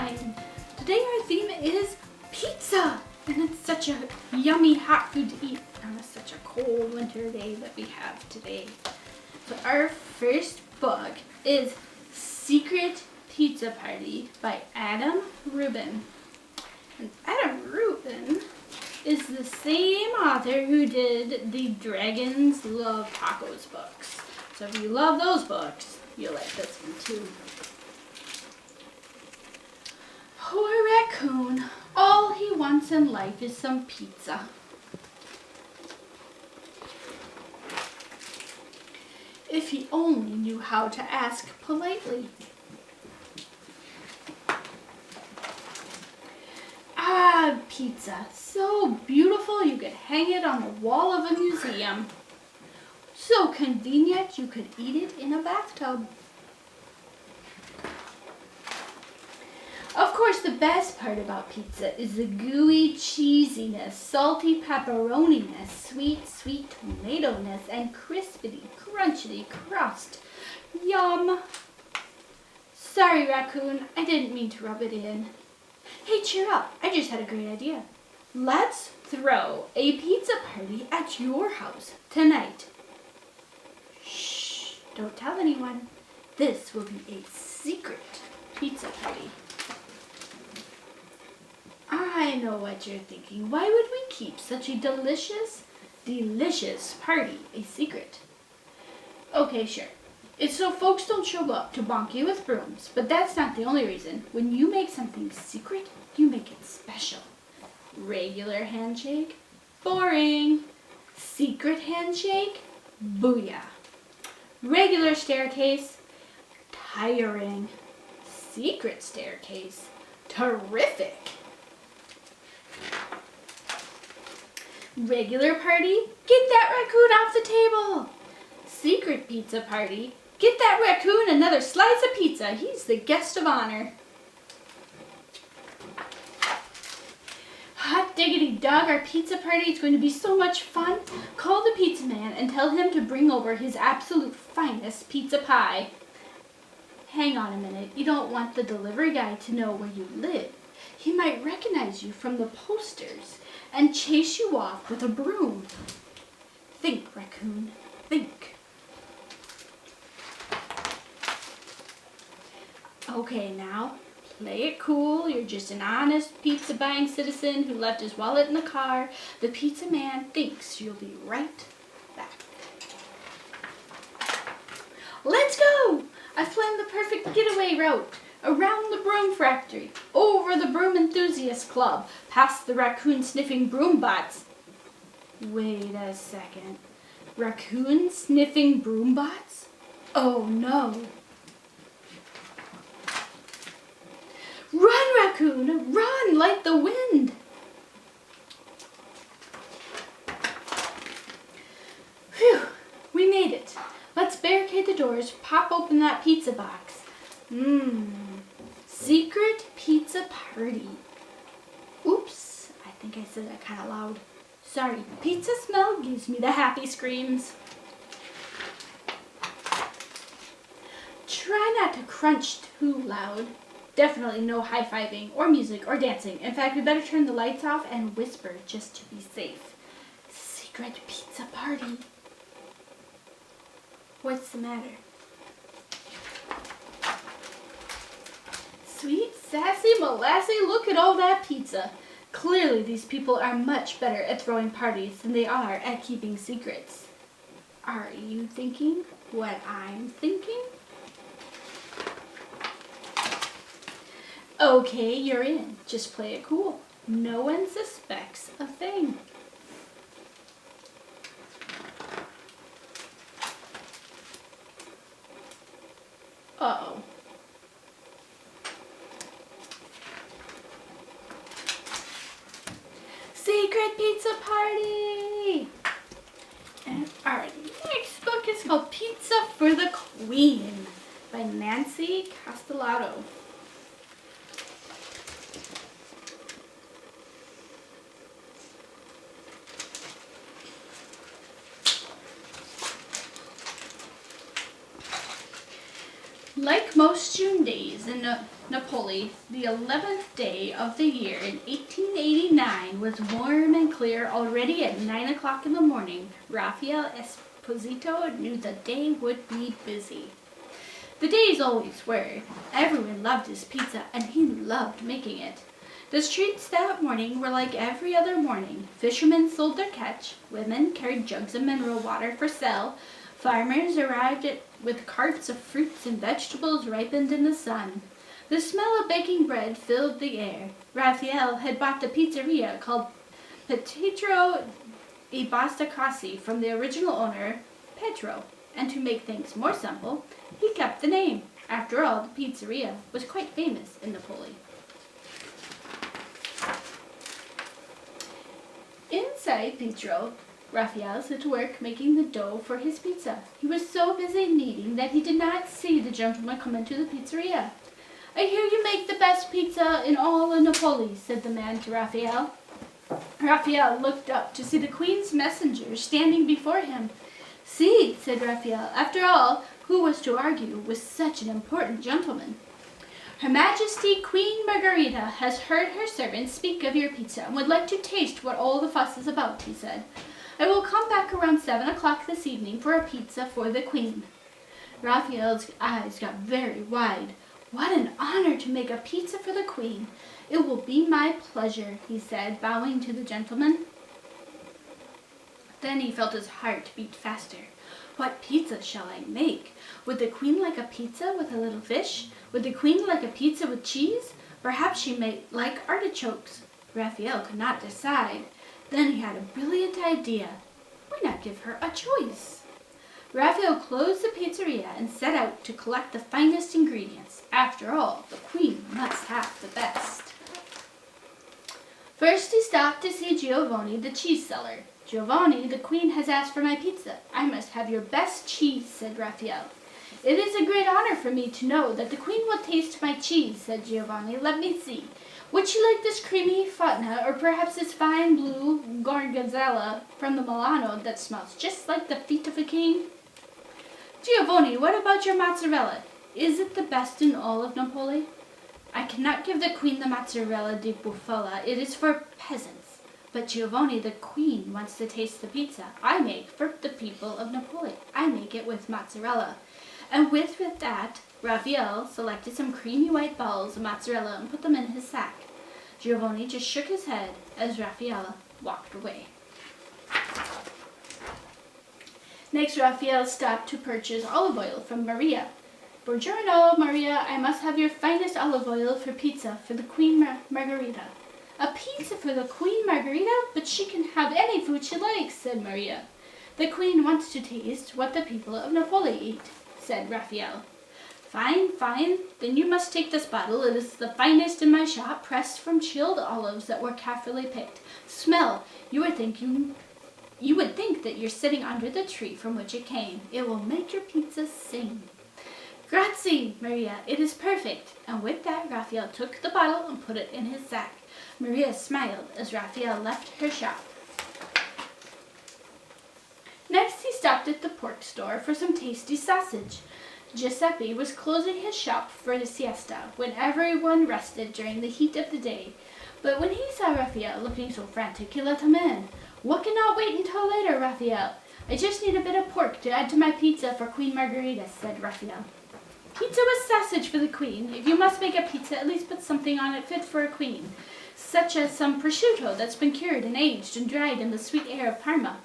time. Today our theme is pizza, and it's such a yummy hot food to eat on such a cold winter day that we have today. So our first book is Secret Pizza Party by Rubin. And Adam Rubin is the same author who did the Dragons Love Tacos books. So if you love those books, you'll like this one too. Poor raccoon. All he wants in life is some pizza. If he only knew how to ask politely. Ah, pizza. So beautiful you could hang it on the wall of a museum. So convenient you could eat it in a bathtub. Of course, the best part about pizza is the gooey cheesiness, salty pepperoniness, sweet tomato-ness, and crispity, crunchity crust. Yum! Sorry, raccoon, I didn't mean to rub it in. Hey, cheer up, I just had a great idea. Let's throw a pizza party at your house tonight. Shh, don't tell anyone. This will be a secret pizza party. I know what you're thinking. Why would we keep such a delicious party a secret? Okay, sure. It's so folks don't show up to bonk you with brooms, but that's not the only reason. When you make something secret, you make it special. Regular handshake? Boring. Secret handshake? Booyah. Regular staircase? Tiring. Secret staircase? Terrific. Regular party? Get that raccoon off the table. Secret pizza party? Get that raccoon another slice of pizza. He's the guest of honor. Hot diggity dog, our pizza party is going to be so much fun. Call the pizza man and tell him to bring over his absolute finest pizza pie. Hang on a minute. You don't want the delivery guy to know where you live. He might recognize you from the posters and chase you off with a broom. Think, raccoon, think. Okay, now, play it cool. You're just an honest pizza-buying citizen who left his wallet in the car. The pizza man thinks you'll be right back. Let's go! I've planned the perfect getaway route. Around the broom factory, over the broom enthusiast club, past the raccoon-sniffing broom bots. Wait a second. Raccoon-sniffing broom bots? Oh no. Run, raccoon! Run like the wind! Phew, we made it. Let's barricade the doors, pop open that pizza box. Secret pizza party. Oops, I think I said that kind of loud. Sorry, pizza smell gives me the happy screams. Try not to crunch too loud. Definitely no high-fiving or music or dancing. In fact, we better turn the lights off and whisper just to be safe. Secret pizza party. What's the matter? Sweet, sassy, molassy, look at all that pizza. Clearly, these people are much better at throwing parties than they are at keeping secrets. Are you thinking what I'm thinking? Okay, you're in. Just play it cool. No one suspects a thing. Uh-oh. Secret pizza party! And our next book is called Pizza for the Queen by Nancy Castellato. Like most June days in Napoli, the 11th day of the year in 1889, was warm and clear already at 9 o'clock in the morning. Raphael Esposito knew the day would be busy. The days always were. Everyone loved his pizza, and he loved making it. The streets that morning were like every other morning. Fishermen sold their catch, women carried jugs of mineral water for sale, farmers arrived with carts of fruits and vegetables ripened in the sun. The smell of baking bread filled the air. Raphael had bought the pizzeria called Pietro e Basta Crossi from the original owner, Pietro, and to make things more simple, he kept the name. After all, the pizzeria was quite famous in Napoli. Inside Pietro, Raphael set to work making the dough for his pizza. He was so busy kneading that he did not see the gentleman come into the pizzeria. "I hear you make the best pizza in all of Napoli," said the man to Raphael. Raphael looked up to see the Queen's messenger standing before him. "See," said Raphael. After all, who was to argue with such an important gentleman? "Her Majesty Queen Margherita has heard her servants speak of your pizza and would like to taste what all the fuss is about," he said. "I will come back around 7 o'clock this evening for a pizza for the Queen." Raphael's eyes got very wide. "What an honor to make a pizza for the Queen. It will be my pleasure," he said, bowing to the gentleman. Then he felt his heart beat faster. What pizza shall I make? Would the Queen like a pizza with a little fish? Would the Queen like a pizza with cheese? Perhaps she may like artichokes. Raphael could not decide. Then he had a brilliant idea. Why not give her a choice? Raphael closed the pizzeria and set out to collect the finest ingredients. After all, the Queen must have the best. First he stopped to see Giovanni, the cheese seller. "Giovanni, the Queen has asked for my pizza. I must have your best cheese," said Raphael. "It is a great honor for me to know that the Queen will taste my cheese," said Giovanni. "Let me see. Would she like this creamy Fatna, or perhaps this fine blue Gorgonzola from the Milano that smells just like the feet of a king? Giovanni, what about your mozzarella? Is it the best in all of Napoli?" "I cannot give the Queen the mozzarella di bufala. It is for peasants. But Giovanni, the Queen wants to taste the pizza I make for the people of Napoli. I make it with mozzarella." And with that, Raphael selected some creamy white balls of mozzarella and put them in his sack. Giovanni just shook his head as Raphael walked away. Next, Raphael stopped to purchase olive oil from Maria. "Buongiorno, Maria. I must have your finest olive oil for pizza for the Queen Margherita." "A pizza for the Queen Margherita? But she can have any food she likes," said Maria. "The Queen wants to taste what the people of Napoli eat," said Raphael. "Fine, fine. Then you must take this bottle. It is the finest in my shop, pressed from chilled olives that were carefully picked. Smell. You would think that you're sitting under the tree from which it came. It will make your pizza sing." "Grazie, Maria. It is perfect." And with that, Raphael took the bottle and put it in his sack. Maria smiled as Raphael left her shop. Next, he stopped at the pork store for some tasty sausage. Giuseppe was closing his shop for the siesta, when everyone rested during the heat of the day. But when he saw Raphael looking so frantic, he let him in. "What cannot wait until later, Raphael? I just need a bit of pork to add to my pizza for Queen Margherita," said Raphael. "Pizza with sausage for the Queen. If you must make a pizza, at least put something on it fit for a queen, such as some prosciutto that's been cured and aged and dried in the sweet air of Parma.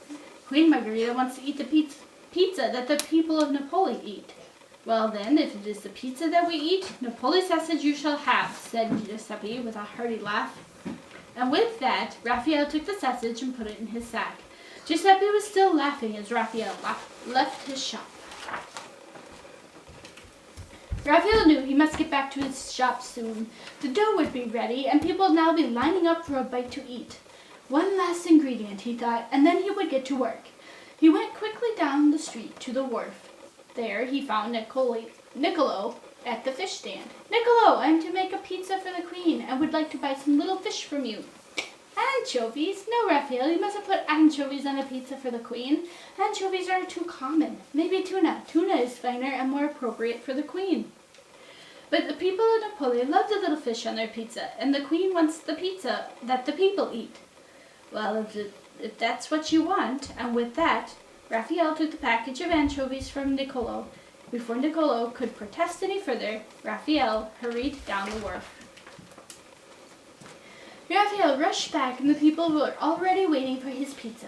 Queen Margherita wants to eat the pizza that the people of Napoli eat." "Well then, if it is the pizza that we eat, Napoli sausage you shall have," said Giuseppe with a hearty laugh. And with that, Raphael took the sausage and put it in his sack. Giuseppe was still laughing as Raphael left his shop. Raphael knew he must get back to his shop soon. The dough would be ready, and people would now be lining up for a bite to eat. One last ingredient, he thought, and then he would get to work. He went quickly down the street to the wharf. There he found Niccolo at the fish stand. "Niccolo, I am to make a pizza for the Queen. I would like to buy some little fish from you." "Anchovies? No, Raphael, you mustn't put anchovies on a pizza for the Queen. Anchovies are too common. Maybe tuna. Tuna is finer and more appropriate for the Queen." But the people of Napoli love the little fish on their pizza, and the queen wants the pizza that the people eat. Well, if that's what you want, and with that, Raphael took the package of anchovies from Niccolo. Before Niccolo could protest any further, Raphael hurried down the wharf. Raphael rushed back, and the people were already waiting for his pizza.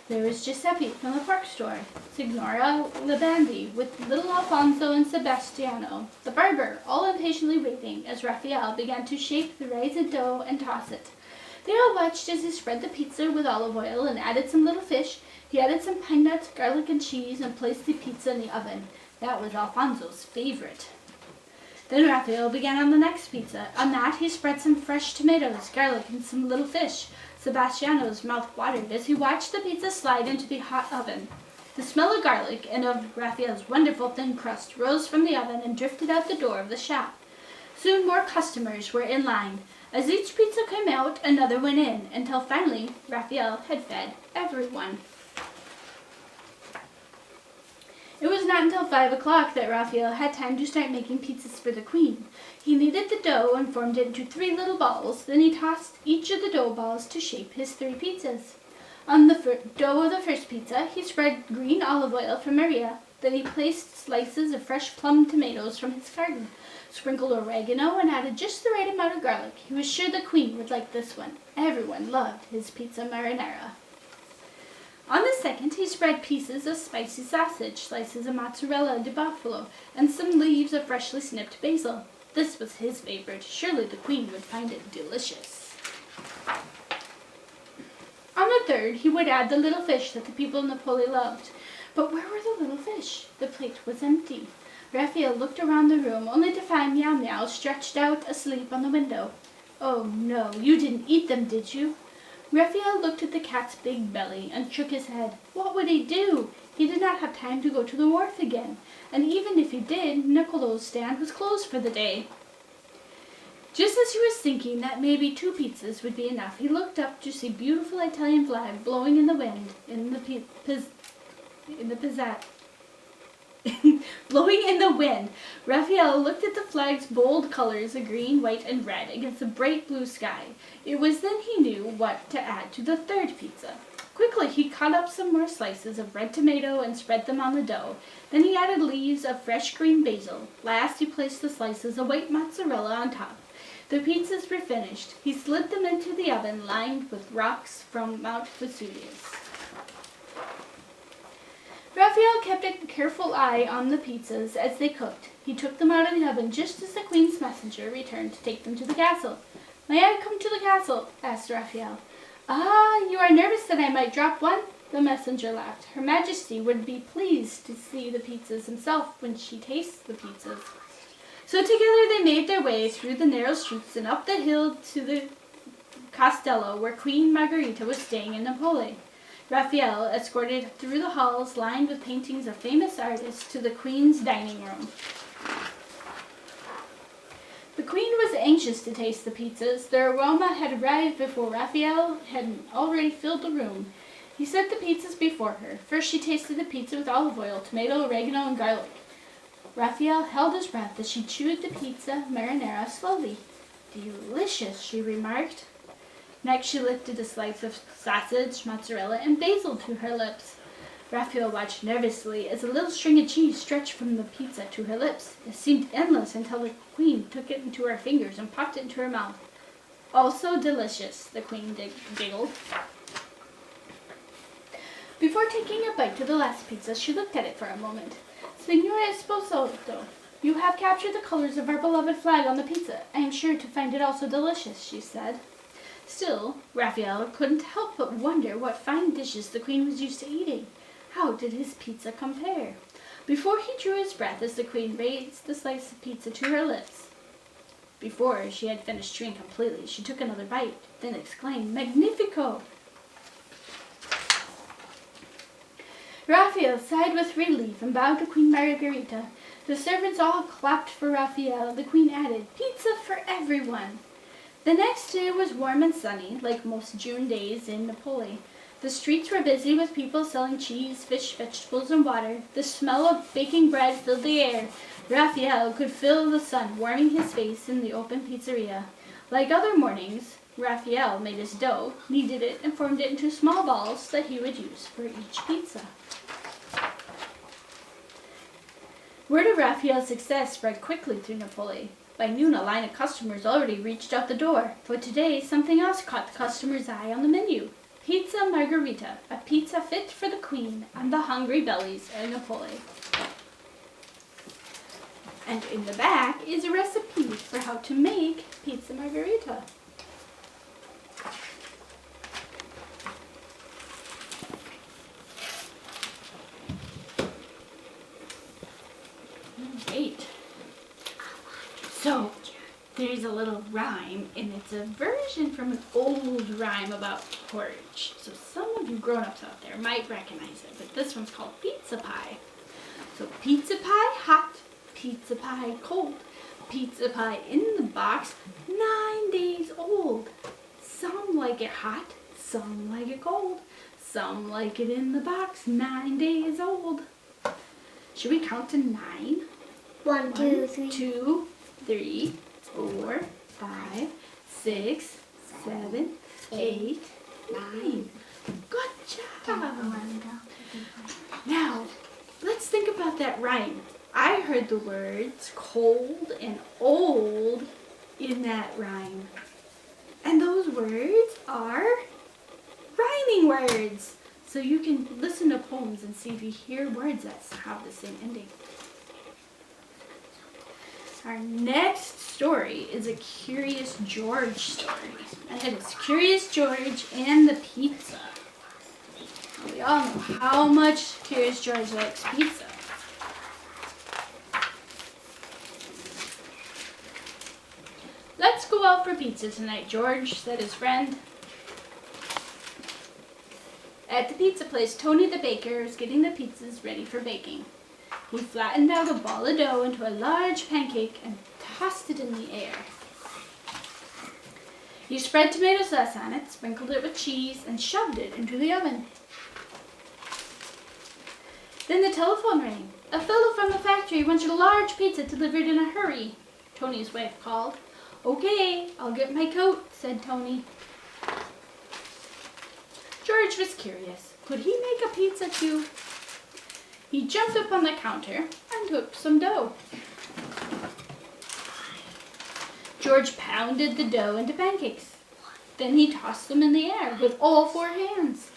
There was Giuseppe from the pork store, Signora Labandi with little Alfonso and Sebastiano, the barber, all impatiently waiting as Raphael began to shape the raisin dough and toss it. They all watched as he spread the pizza with olive oil and added some little fish. He added some pine nuts, garlic, and cheese and placed the pizza in the oven. That was Alfonso's favorite. Then Raphael began on the next pizza. On that he spread some fresh tomatoes, garlic, and some little fish. Sebastiano's mouth watered as he watched the pizza slide into the hot oven. The smell of garlic and of Raphael's wonderful thin crust rose from the oven and drifted out the door of the shop. Soon more customers were in line. As each pizza came out, another went in, until finally Raphael had fed everyone. It was not until 5 o'clock that Raphael had time to start making pizzas for the queen. He kneaded the dough and formed it into 3 little balls. Then he tossed each of the dough balls to shape his 3 pizzas. On the dough of the first pizza, he spread green olive oil from Maria. Then he placed slices of fresh plum tomatoes from his garden, sprinkled oregano, and added just the right amount of garlic. He was sure the queen would like this one. Everyone loved his pizza marinara. On the second, he spread pieces of spicy sausage, slices of mozzarella di buffalo, and some leaves of freshly snipped basil. This was his favorite. Surely the queen would find it delicious. On the third, he would add the little fish that the people of Napoli loved. But where were the little fish? The plate was empty. Raphael looked around the room, only to find Meow Meow stretched out asleep on the window. Oh no, you didn't eat them, did you? Raphael looked at the cat's big belly and shook his head. What would he do? He did not have time to go to the wharf again, and even if he did, Niccolo's stand was closed for the day. Just as he was thinking that maybe 2 pizzas would be enough, he looked up to see beautiful Italian flag blowing in the wind blowing in the wind. Raphael looked at the flag's bold colors of green, white, and red against the bright blue sky. It was then he knew what to add to the 3rd pizza. Quickly he cut up some more slices of red tomato and spread them on the dough. Then he added leaves of fresh green basil. Last he placed the slices of white mozzarella on top. The pizzas were finished. He slid them into the oven lined with rocks from Mount Vesuvius. Raphael kept a careful eye on the pizzas as they cooked. He took them out of the oven just as the queen's messenger returned to take them to the castle. May I come to the castle? Asked Raphael. Ah, you are nervous that I might drop one? The messenger laughed. Her Majesty would be pleased to see the pizzas himself when she tastes the pizzas. So together they made their way through the narrow streets and up the hill to the castello where Queen Margherita was staying in Napoli. Raphael escorted through the halls lined with paintings of famous artists to the queen's dining room. The queen was anxious to taste the pizzas. Their aroma had arrived before Raphael had already filled the room. He set the pizzas before her. First she tasted the pizza with olive oil, tomato, oregano, and garlic. Raphael held his breath as she chewed the pizza marinara slowly. Delicious, she remarked. Next she lifted a slice of sausage, mozzarella, and basil to her lips. Raphael watched nervously as a little string of cheese stretched from the pizza to her lips. It seemed endless until the queen took it into her fingers and popped it into her mouth. Also delicious, the queen giggled. Before taking a bite to the last pizza, she looked at it for a moment. Signore Esposito, you have captured the colors of our beloved flag on the pizza. I am sure to find it also delicious, she said. Still, Raphael couldn't help but wonder what fine dishes the queen was used to eating. How did his pizza compare? Before he drew his breath as the queen raised the slice of pizza to her lips. Before she had finished chewing completely, she took another bite, then exclaimed, Magnifico! Raphael sighed with relief and bowed to Queen Margherita. The servants all clapped for Raphael. The queen added, Pizza for everyone! The next day was warm and sunny, like most June days in Napoli. The streets were busy with people selling cheese, fish, vegetables, and water. The smell of baking bread filled the air. Raphael could feel the sun warming his face in the open pizzeria. Like other mornings, Raphael made his dough, kneaded it, and formed it into small balls that he would use for each pizza. Word of Raphael's success spread quickly through Napoli. By noon, a line of customers already reached out the door. But today, something else caught the customer's eye on the menu. Pizza Margherita, a pizza fit for the queen and the hungry bellies of Napoli. And in the back is a recipe for how to make pizza margherita. Great. So, there's a little rhyme, and it's a version from an old rhyme about porridge. So some of you grown-ups out there might recognize it, but this one's called pizza pie. So pizza pie hot, pizza pie cold, pizza pie in the box, 9 days old. Some like it hot, some like it cold, some like it in the box, 9 days old. Should we count to 9? 1, 2, 3. 2, 3, 4, 5, 6, 7, 8, 9. Good job. Now, let's think about that rhyme. I heard the words cold and old in that rhyme. And those words are rhyming words. So you can listen to poems and see if you hear words that have the same ending. Our next story is a Curious George story. And it is Curious George and the pizza. We all know how much Curious George likes pizza. Let's go out for pizza tonight, George, said his friend. At the pizza place, Tony the baker was getting the pizzas ready for baking. He flattened out a ball of dough into a large pancake and tossed it in the air. He spread tomato sauce on it, sprinkled it with cheese, and shoved it into the oven. Then the telephone rang. A fellow from the factory wanted a large pizza delivered in a hurry, Tony's wife called. Okay, I'll get my coat, said Tony. George was curious. Could he make a pizza too? He jumped up on the counter and took some dough. George pounded the dough into pancakes. Then he tossed them in the air with all 4 hands.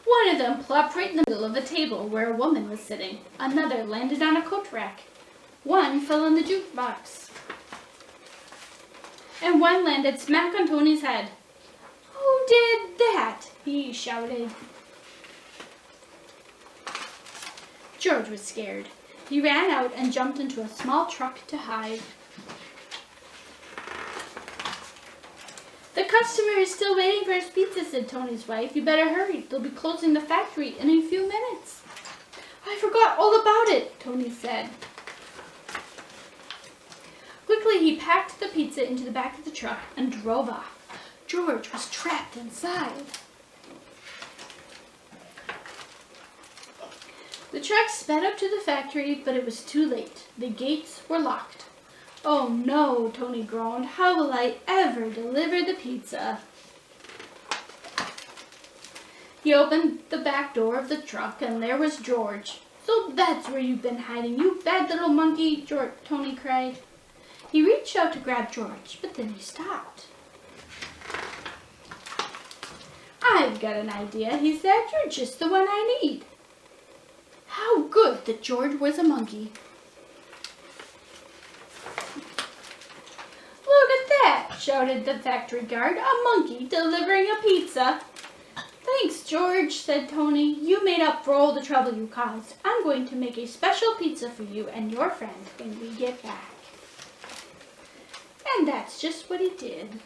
One of them plopped right in the middle of the table where a woman was sitting. Another landed on a coat rack. One fell in the jukebox. And one landed smack on Tony's head. Who did that? He shouted. George was scared. He ran out and jumped into a small truck to hide. The customer is still waiting for his pizza, said Tony's wife. You better hurry. They'll be closing the factory in a few minutes. I forgot all about it, Tony said. Quickly, he packed the pizza into the back of the truck and drove off. George was trapped inside. The truck sped up to the factory, but it was too late. The gates were locked. Oh no, Tony groaned. How will I ever deliver the pizza? He opened the back door of the truck, and there was George. So that's where you've been hiding, you bad little monkey, Tony cried. He reached out to grab George, but then he stopped. I've got an idea, he said. You're just the one I need. How good that George was a monkey. Look at that, shouted the factory guard. A monkey delivering a pizza. Thanks, George, said Tony. You made up for all the trouble you caused. I'm going to make a special pizza for you and your friend when we get back. And that's just what he did.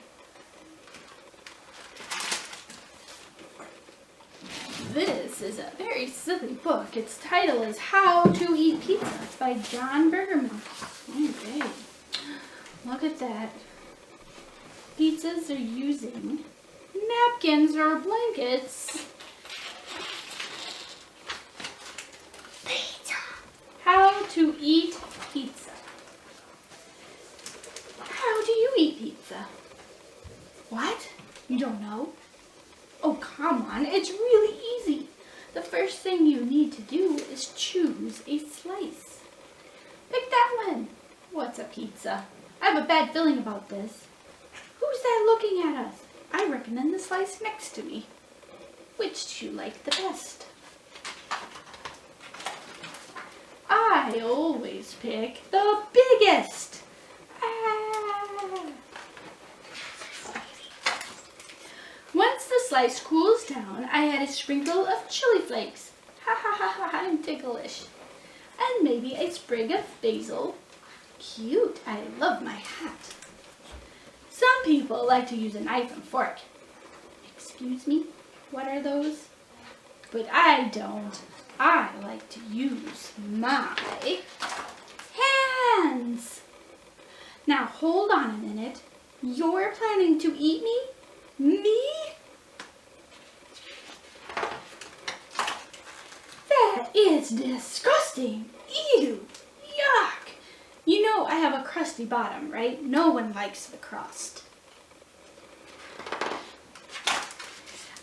This is a very silly book. Its title is How to Eat Pizza by John Bergerman. Okay, look at that. Pizzas are using napkins or blankets. They How to eat pizza. How do you eat pizza? What? You don't know? Oh, come on. It's really easy. The first thing you need to do is choose a slice. Pick that one. What's a pizza? I have a bad feeling about this. Who's that looking at us? I recommend the slice next to me. Which do you like the best? I always pick the biggest. Once the slice cools down, I add a sprinkle of chili flakes. Ha ha ha ha, I'm ticklish. And maybe a sprig of basil. Cute, I love my hat. Some people like to use a knife and fork. Excuse me, what are those? But I don't. I like to use my hands. Now hold on a minute. You're planning to eat me? Me? That is disgusting. Ew. Yuck. You know I have a crusty bottom, right? No one likes the crust.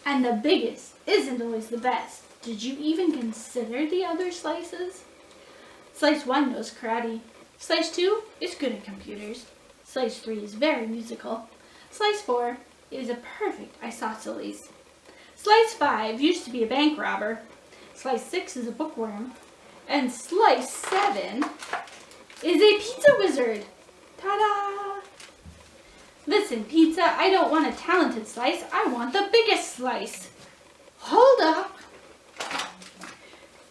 And the biggest isn't always the best. Did you even consider the other slices? Slice 1 knows karate. Slice 2 is good at computers. Slice 3 is very musical. Slice 4 is a perfect isosceles. Slice 5 used to be a bank robber. Slice 6 is a bookworm. And slice 7 is a pizza wizard. Ta-da! Listen, pizza, I don't want a talented slice. I want the biggest slice. Hold up.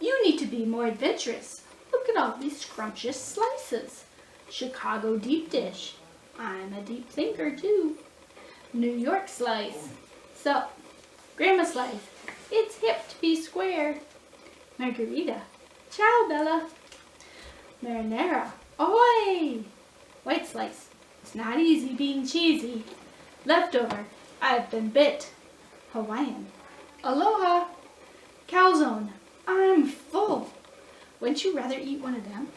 You need to be more adventurous. Look at all these scrumptious slices. Chicago deep dish. I'm a deep thinker too. New York slice. Sup? Grandma slice. It's hip to be square. Margarita. Ciao, Bella. Marinara. Ahoy! White slice. It's not easy being cheesy. Leftover. I've been bit. Hawaiian. Aloha. Calzone. I'm full. Wouldn't you rather eat one of them?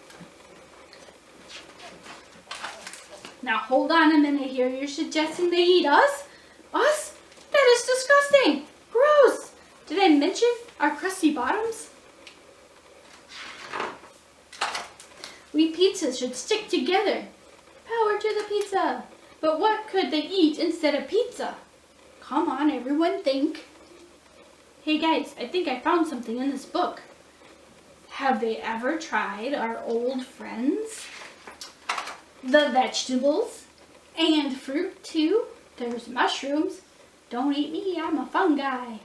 Now hold on a minute here. You're suggesting they eat us? Us? That is disgusting. Gross. Did I mention our crusty bottoms? We pizzas should stick together. Power to the pizza. But what could they eat instead of pizza? Come on, everyone, think. Hey guys, I think I found something in this book. Have they ever tried our old friends? The vegetables and fruit too. There's mushrooms. Don't eat me, I'm a fungi.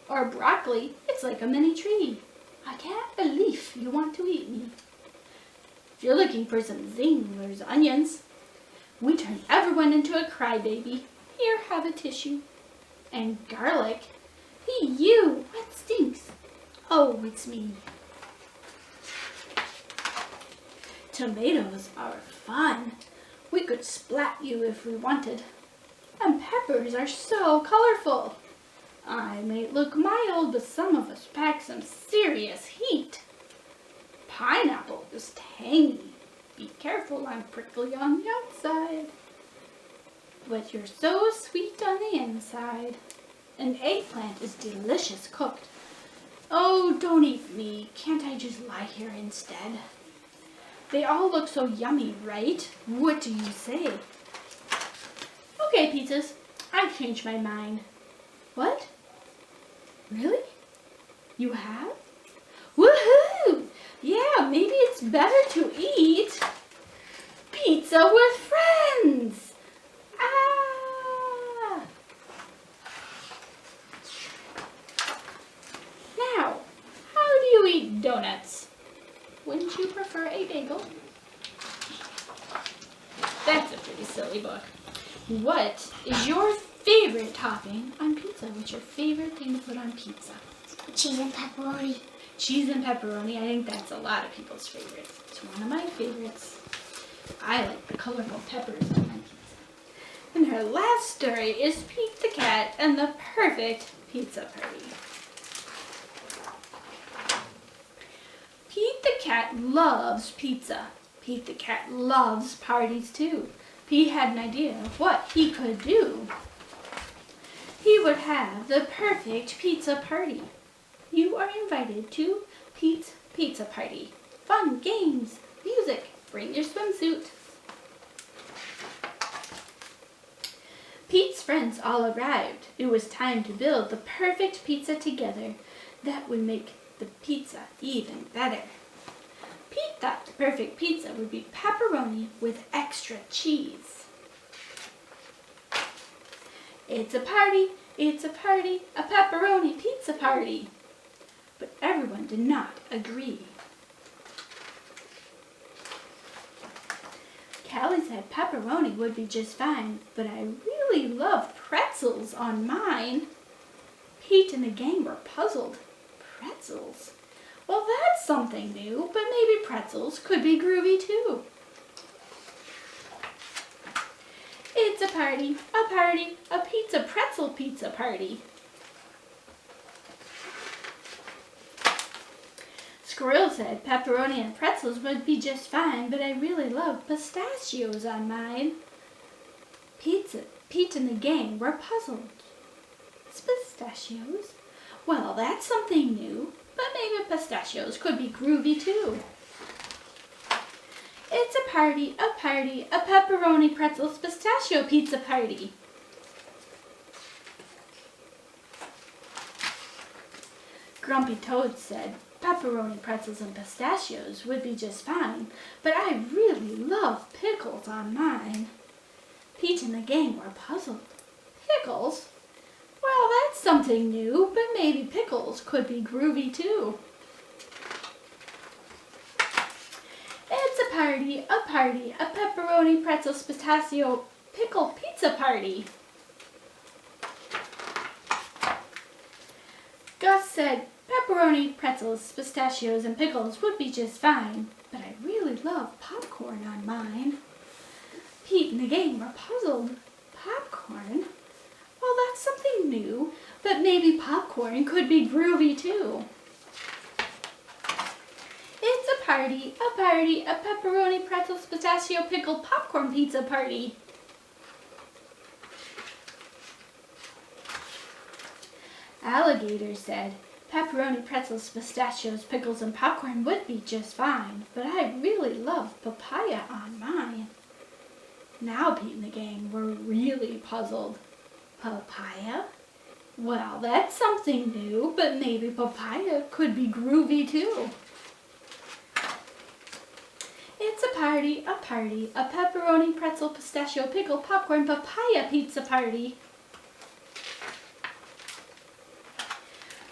Or broccoli, it's like a mini tree. I can't believe you want to eat me. If you're looking for some zing, there's onions. We turn everyone into a crybaby. Here, have a tissue. And garlic. Hey, you, what stinks? Oh, it's me. Tomatoes are fun. We could splat you if we wanted. And peppers are so colorful. I may look mild, but some of us pack some serious heat. Pineapple is tangy. Be careful, I'm prickly on the outside. But you're so sweet on the inside. An eggplant is delicious cooked. Oh, don't eat me. Can't I just lie here instead? They all look so yummy, right? What do you say? Okay, pizzas. I've changed my mind. What? Really? You have? Woohoo! Yeah, maybe it's better to eat pizza with friends. Ah! Now, how do you eat donuts? Wouldn't you prefer a bagel? That's a pretty silly book. What is your favorite topping on pizza? What's your favorite thing to put on pizza? Cheese and pepperoni. Cheese and pepperoni. I think that's a lot of people's favorites. It's one of my favorites. I like the colorful peppers on my pizza. And her last story is Pete the Cat and the Perfect Pizza Party. Pete the cat loves pizza. Pete the cat loves parties too. Pete had an idea of what he could do. He would have the perfect pizza party. You are invited to Pete's Pizza Party. Fun, games, music. Bring your swimsuit. Pete's friends all arrived. It was time to build the perfect pizza together. That would make the pizza even better. Pete thought the perfect pizza would be pepperoni with extra cheese. It's a party, a pepperoni pizza party. But everyone did not agree. Callie said pepperoni would be just fine, but I really love pretzels on mine. Pete and the gang were puzzled. Pretzels? Well, that's something new, but maybe pretzels could be groovy too. It's a party, a pizza pretzel pizza party. Squirrel said pepperoni and pretzels would be just fine, but I really love pistachios on mine. Pete and the gang were puzzled. Pistachios? Well, that's something new, but maybe pistachios could be groovy too. It's a party, a pepperoni pretzels pistachio pizza party. Grumpy Toad said pepperoni pretzels and pistachios would be just fine, but I really love pickles on mine. Pete and the gang were puzzled. Pickles? Well, that's something new, but maybe pickles could be groovy too. It's a party, a pepperoni pretzels pistachio pickle pizza party. Gus said pepperoni, pretzels, pistachios, and pickles would be just fine, but I really love popcorn on mine. Pete and the gang were puzzled. Popcorn? Well, that's something new, but maybe popcorn could be groovy too. It's a party, a pepperoni, pretzels, pistachio, pickle, popcorn pizza party. Alligator said, pepperoni, pretzels, pistachios, pickles, and popcorn would be just fine, but I really love papaya on mine. Now Pete and the gang were really puzzled. Papaya? Well, that's something new, but maybe papaya could be groovy too. It's a party, a pepperoni, pretzel, pistachio, pickle, popcorn, papaya pizza party.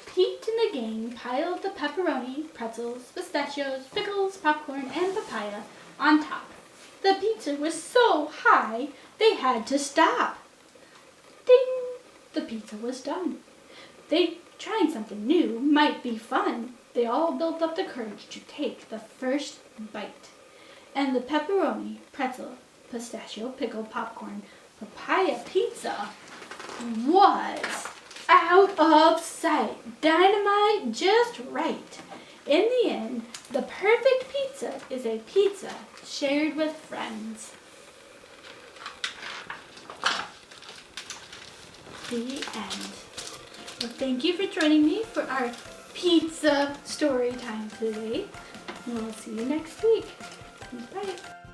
Pete and the gang piled the pepperoni, pretzels, pistachios, pickles, popcorn, and papaya on top. The pizza was so high, they had to stop. Ding! The pizza was done. Trying something new might be fun. They all built up the courage to take the first bite. And the pepperoni, pretzel, pistachio, pickle, popcorn, papaya pizza was out of sight. Dynamite just right. In the end, the perfect pizza is a pizza shared with friends. The end. Well, thank you for joining me for our pizza story time today. And we'll see you next week. Bye.